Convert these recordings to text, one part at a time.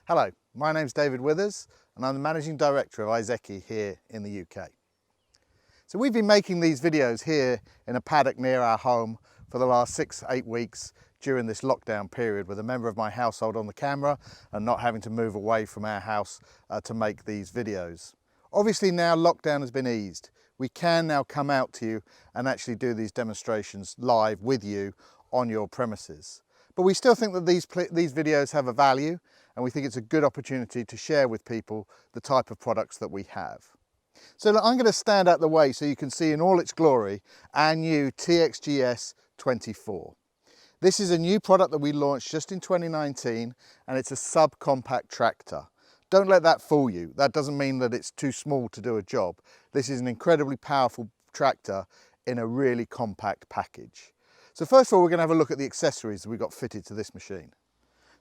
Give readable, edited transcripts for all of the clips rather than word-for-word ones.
Hello, my name's David Withers and I'm the Managing Director of ISEKI here in the UK. So we've been making these videos here in a paddock near our home for the last 6-8 weeks during this lockdown period, with a member of my household on the camera and not having to move away from our house to make these videos. Obviously now lockdown has been eased. We can now come out to you and actually do these demonstrations live with you on your premises. But we still think that these videos have a value, and we think it's a good opportunity to share with people the type of products that we have. So look, I'm going to stand out the way so you can see in all its glory our new TXGS24. This is a new product that we launched just in 2019, and it's a subcompact tractor. Don't let that fool you. That doesn't mean that it's too small to do a job. This is an incredibly powerful tractor in a really compact package. So first of all, we're going to have a look at the accessories that we got fitted to this machine.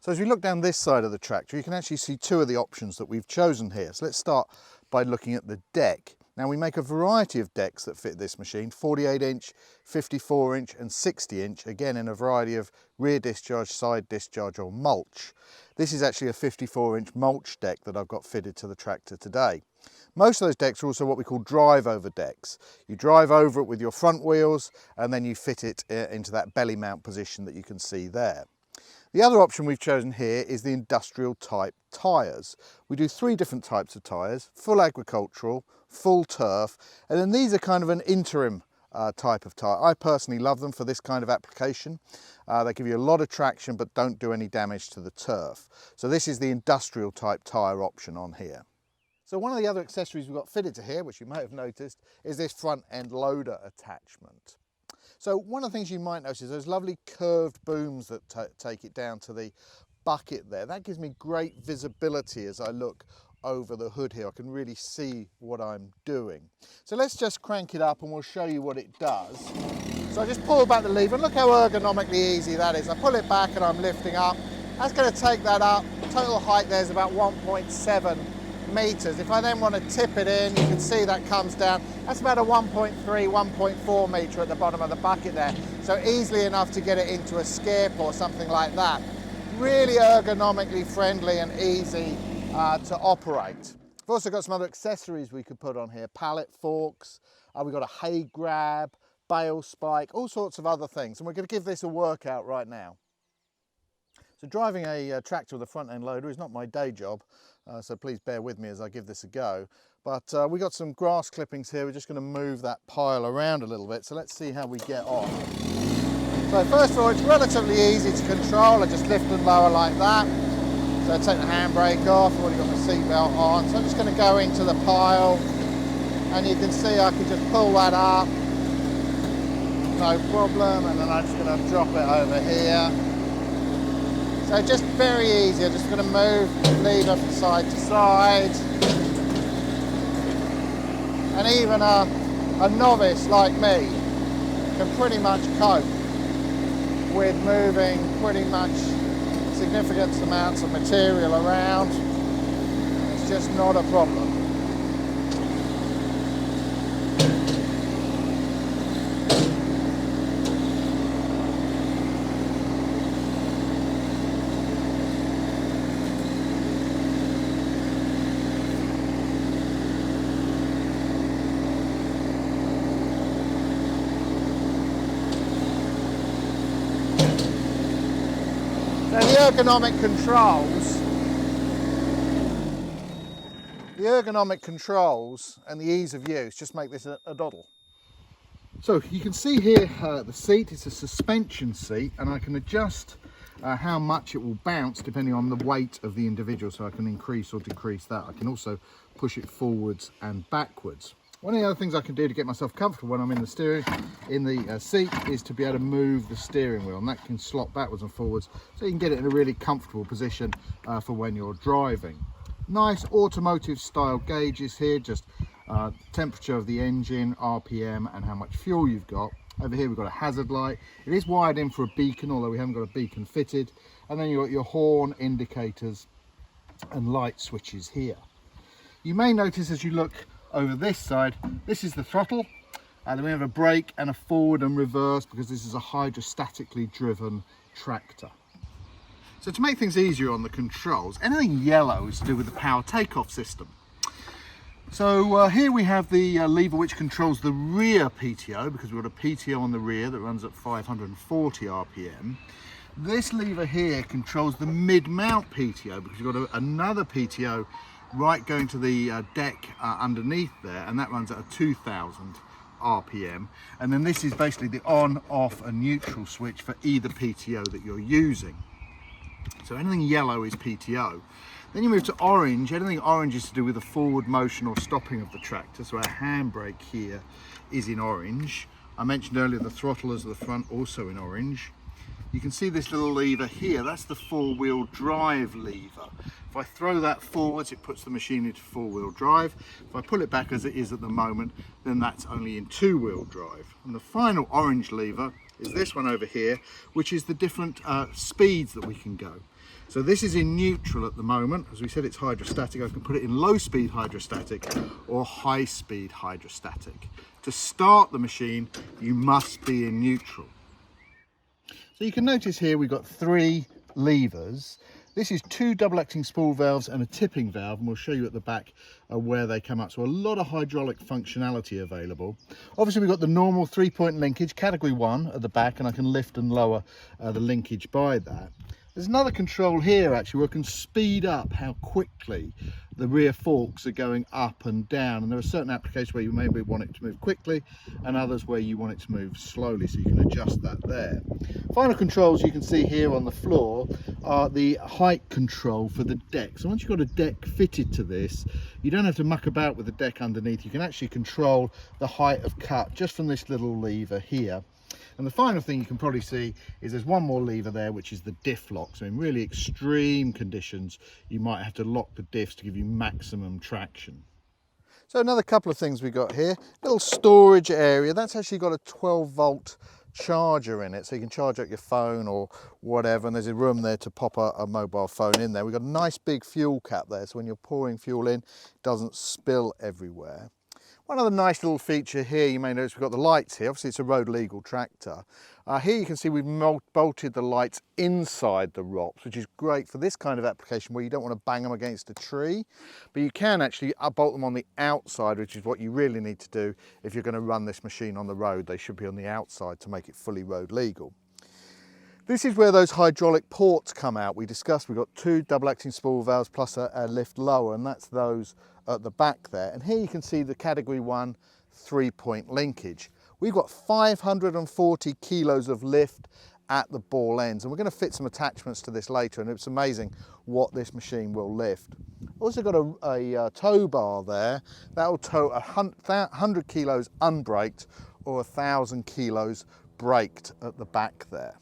So as we look down this side of the tractor, you can actually see two of the options that we've chosen here. So let's start by looking at the deck. Now we make a variety of decks that fit this machine: 48 inch, 54 inch and 60 inch, again in a variety of rear discharge, side discharge or mulch. This is actually a 54 inch mulch deck that I've got fitted to the tractor today. Most of those decks are also what we call drive over decks. You drive over it with your front wheels and then you fit it into that belly mount position that you can see there. The other option we've chosen here is the industrial type tyres. We do 3 different types of tyres: full agricultural, full turf, and then these are kind of an interim type of tyre. I personally love them for this kind of application. They give you a lot of traction but don't do any damage to the turf. So this is the industrial type tyre option on here. So one of the other accessories we've got fitted to here, which you may have noticed, is this front end loader attachment. So one of the things you might notice is those lovely curved booms that take it down to the bucket there. That gives me great visibility as I look over the hood here. I can really see what I'm doing. So let's just crank it up and we'll show you what it does. So I just pull back the lever and look how ergonomically easy that is. I pull it back and I'm lifting up. That's going to take that up. Total height there is about 1.7 meters. If I then want to tip it in, you can see that comes down. That's about a 1.3, 1.4 meter at the bottom of the bucket there. So easily enough to get it into a skip or something like that. Really ergonomically friendly and easy to operate. We've also got some other accessories we could put on here: pallet forks, we've got a hay grab, bale spike, all sorts of other things. And we're going to give this a workout right now. So driving a tractor with a front end loader is not my day job, so please bear with me as I give this a go. But we got some grass clippings here. We're just going to move that pile around a little bit. So let's see how we get on. So first of all, it's relatively easy to control. I just lift and lower like that. So I take the handbrake off. I've already got my seatbelt on. So I'm just going to go into the pile, and you can see I can just pull that up, no problem. And then I'm just going to drop it over here. So just very easy. I'm just going to move the lever from side to side. And even a novice like me can pretty much cope with moving pretty much significant amounts of material around. It's just not a problem. So the ergonomic controls and the ease of use just make this a doddle. So you can see here the seat. It's a suspension seat, and I can adjust how much it will bounce depending on the weight of the individual, so I can increase or decrease that. I can also push it forwards and backwards. One of the other things I can do to get myself comfortable when I'm in the seat is to be able to move the steering wheel, and that can slot backwards and forwards, so you can get it in a really comfortable position for when you're driving. Nice automotive style gauges here, just temperature of the engine, RPM and how much fuel you've got. Over here we've got a hazard light. It is wired in for a beacon, although we haven't got a beacon fitted. And then you've got your horn indicators and light switches here. You may notice as you look over this side, this is the throttle, and then we have a brake and a forward and reverse, because this is a hydrostatically driven tractor. So to make things easier on the controls, anything yellow is to do with the power takeoff system. So here we have the lever which controls the rear PTO, because we've got a PTO on the rear that runs at 540 RPM. This lever here controls the mid-mount PTO, because you've got another PTO right going to the deck underneath there, and that runs at a 2000 RPM. And then this is basically the on, off and neutral switch for either PTO that you're using. So anything yellow is PTO. Then you move to orange. Anything orange is to do with the forward motion or stopping of the tractor. So our handbrake here is in orange. I mentioned earlier the throttlers at the front also in orange. You can see this little lever here, that's the four-wheel drive lever. If I throw that forwards, it puts the machine into four-wheel drive. If I pull it back as it is at the moment, then that's only in two-wheel drive. And the final orange lever is this one over here, which is the different speeds that we can go. So this is in neutral at the moment. As we said, it's hydrostatic. I can put it in low-speed hydrostatic or high-speed hydrostatic. To start the machine, you must be in neutral. So you can notice here we've got three levers. This is two double-acting spool valves and a tipping valve, and we'll show you at the back where they come up. So a lot of hydraulic functionality available. Obviously we've got the normal 3-point linkage, category 1 at the back, and I can lift and lower the linkage by that. There's another control here actually where I can speed up how quickly the rear forks are going up and down, and there are certain applications where you maybe want it to move quickly and others where you want it to move slowly, so you can adjust that there. Final controls you can see here on the floor are the height control for the deck. So once you've got a deck fitted to this, you don't have to muck about with the deck underneath. You can actually control the height of cut just from this little lever here. And the final thing you can probably see is there's one more lever there, which is the diff lock. So in really extreme conditions, you might have to lock the diffs to give you maximum traction. So another couple of things we got here, little storage area. That's actually got a 12-volt charger in it, so you can charge up your phone or whatever, and there's a room there to pop a mobile phone in there. We've got a nice big fuel cap there, so when you're pouring fuel in, it doesn't spill everywhere. One other nice little feature here, you may notice we've got the lights here. Obviously it's a road legal tractor. Here you can see we've bolted the lights inside the ROPS, which is great for this kind of application where you don't want to bang them against a tree, but you can actually bolt them on the outside, which is what you really need to do if you're going to run this machine on the road. They should be on the outside to make it fully road legal. This is where those hydraulic ports come out. We discussed we've got two double-acting spool valves plus a lift lower, and that's those at the back there. And here you can see the category 1 3-point linkage. We've got 540 kilos of lift at the ball ends, and we're going to fit some attachments to this later, and it's amazing what this machine will lift. Also got a tow bar there that will tow 100 kilos unbraked or 1,000 kilos braked at the back there.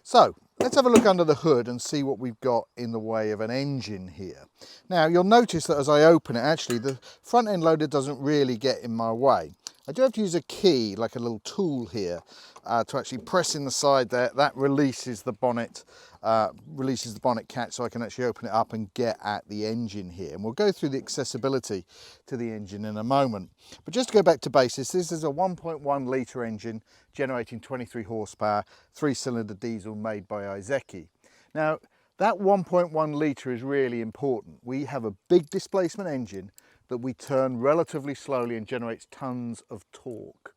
So let's have a look under the hood and see what we've got in the way of an engine here. Now you'll notice that as I open it, actually the front end loader doesn't really get in my way. I do have to use a key, like a little tool here, to actually press in the side there. That releases the bonnet catch, so I can actually open it up and get at the engine here. And we'll go through the accessibility to the engine in a moment. But just to go back to basics, this is a 1.1 litre engine generating 23 horsepower, 3-cylinder diesel made by ISEKI. Now, that 1.1 litre is really important. We have a big displacement engine that we turn relatively slowly and generates tons of torque.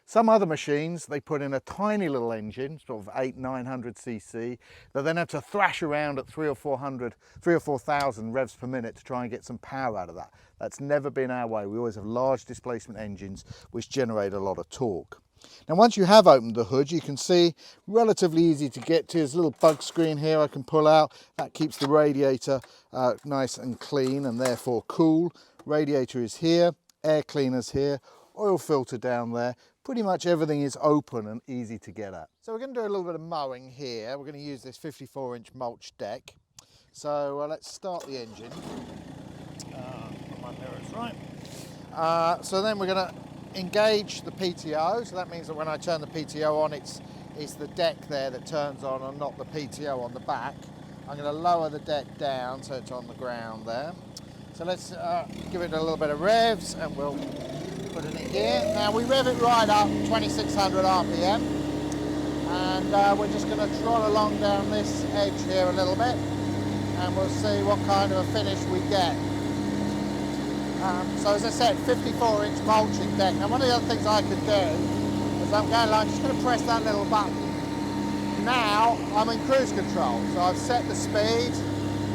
Some other machines, they put in a tiny little engine, sort of 800-900 cc, that then have to thrash around at 3,000 or 4,000 revs per minute to try and get some power out of that. That's never been our way. We always have large displacement engines which generate a lot of torque. Now once you have opened the hood, you can see relatively easy to get to. There's a little bug screen here I can pull out. That keeps the radiator nice and clean and therefore cool. Radiator is here, air cleaner's here, oil filter down there. Pretty much everything is open and easy to get at. So we're going to do a little bit of mowing here. We're going to use this 54-inch mulch deck. So let's start the engine. Put my mirrors right. So then we're going to engage the PTO. So that means that when I turn the PTO on, it's the deck there that turns on and not the PTO on the back. I'm going to lower the deck down so it's on the ground there. So let's give it a little bit of revs and we'll put it in gear. Now we rev it right up 2600 RPM and we're just going to trot along down this edge here a little bit, and we'll see what kind of a finish we get. So as I said, 54-inch mulching deck. Now one of the other things I could do is I'm going along, just going to press that little button. Now I'm in cruise control, so I've set the speed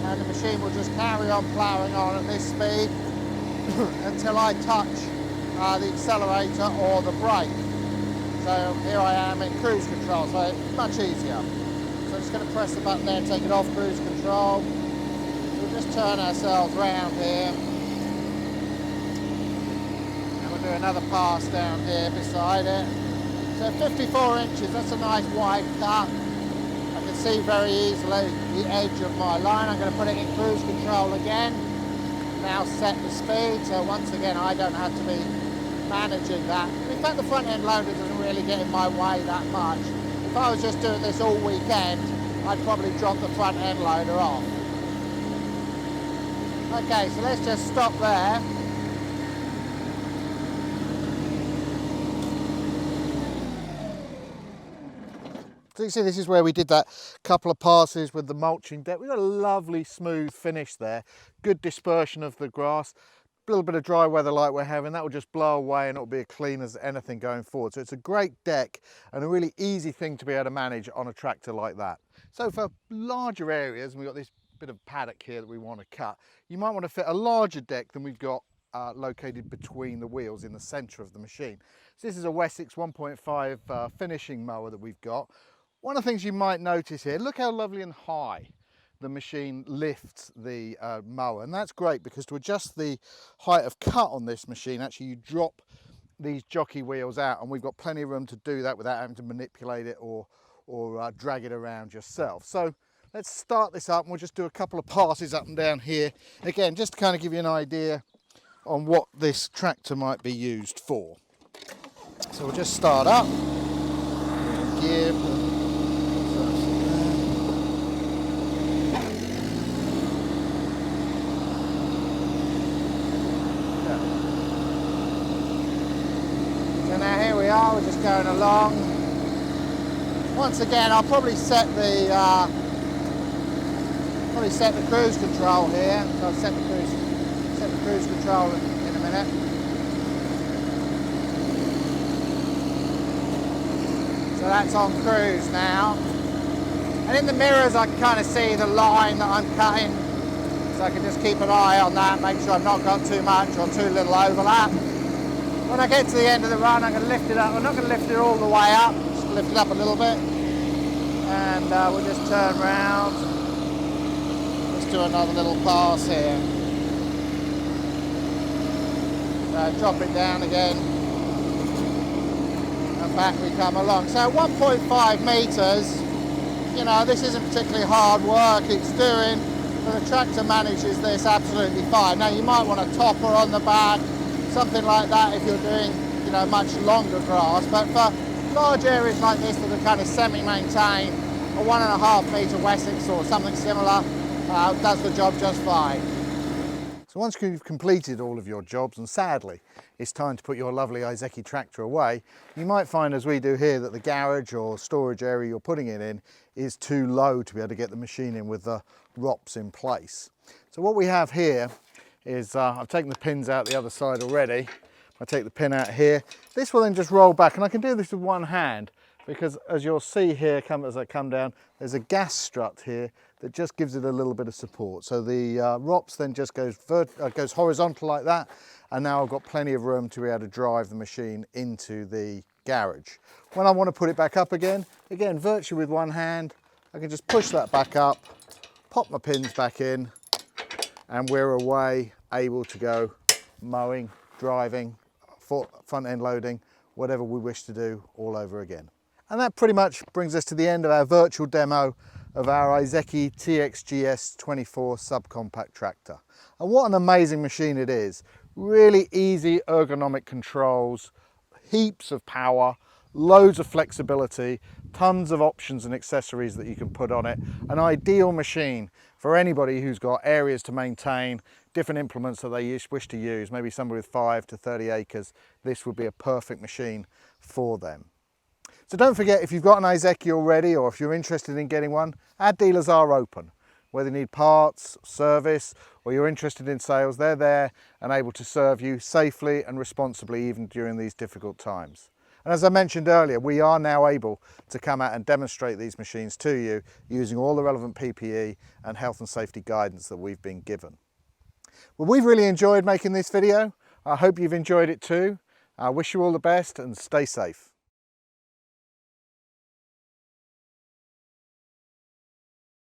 and the machine will just carry on ploughing on at this speed until I touch the accelerator or the brake. So here I am in cruise control, so it's much easier. So I'm just going to press the button there and take it off cruise control. So we'll just turn ourselves round here. And we'll do another pass down here beside it. So 54 inches, that's a nice wide cut. I can see very easily the edge of my line. I'm going to put it in cruise control again. Now set the speed, so once again I don't have to be managing that. In fact, the front end loader doesn't really get in my way that much. If I was just doing this all weekend, I'd probably drop the front end loader off. Okay, so let's just stop there. So you can see this is where we did that couple of passes with the mulching deck. We've got a lovely smooth finish there, good dispersion of the grass, a little bit of dry weather like we're having, that will just blow away and it'll be as clean as anything going forward. So it's a great deck and a really easy thing to be able to manage on a tractor like that. So for larger areas, and we've got this bit of paddock here that we want to cut, you might want to fit a larger deck than we've got located between the wheels in the centre of the machine. So this is a Wessex 1.5 finishing mower that we've got. One of the things you might notice here, look how lovely and high the machine lifts the mower, and that's great because to adjust the height of cut on this machine, actually you drop these jockey wheels out, and we've got plenty of room to do that without having to manipulate it or drag it around yourself. So let's start this up and we'll just do a couple of passes up and down here. Again, just to kind of give you an idea on what this tractor might be used for. So we'll just start up, gear. So now here we are, we're just going along. Once again, I'll probably set the cruise control here. So I'll set the cruise control in a minute. So that's on cruise now. And in the mirrors I can kind of see the line that I'm cutting. So I can just keep an eye on that, make sure I've not got too much or too little overlap. When I get to the end of the run, I'm going to lift it up. I'm not going to lift it all the way up, just lift it up a little bit. And we'll just turn round. Let's do another little pass here. Drop it down again. And back we come along. So 1.5 metres, you know, this isn't particularly hard work it's doing, but the tractor manages this absolutely fine. Now you might want a topper on the back, something like that if you're doing, you know, much longer grass, but for large areas like this that are kind of semi-maintained, a 1.5 metre Wessex or something similar does the job just fine. So once you've completed all of your jobs, and sadly it's time to put your lovely ISEKI tractor away, you might find, as we do here, that the garage or storage area you're putting it in is too low to be able to get the machine in with the ROPS in place. So what we have here is, I've taken the pins out the other side already. I take the pin out here. This will then just roll back, and I can do this with one hand because, as you'll see here as I come down, there's a gas strut here that just gives it a little bit of support. So the ROPS then just goes horizontal like that, and now I've got plenty of room to be able to drive the machine into the garage. When I want to put it back up again, virtually with one hand, I can just push that back up, pop my pins back in, and we're away, able to go mowing, driving, front end loading, whatever we wish to do all over again. And that pretty much brings us to the end of our virtual demo of our ISEKI TXGS24 subcompact tractor. And what an amazing machine it is. Really easy ergonomic controls, heaps of power, loads of flexibility, tons of options and accessories that you can put on it. An ideal machine for anybody who's got areas to maintain, different implements that they wish to use, maybe somebody with 5 to 30 acres. This would be a perfect machine for them. So don't forget, if you've got an ISEKI already, or if you're interested in getting one, our dealers are open. Whether you need parts, service, or you're interested in sales, they're there and able to serve you safely and responsibly even during these difficult times. And as I mentioned earlier, we are now able to come out and demonstrate these machines to you using all the relevant PPE and health and safety guidance that we've been given. Well, we've really enjoyed making this video. I hope you've enjoyed it too. I wish you all the best and stay safe.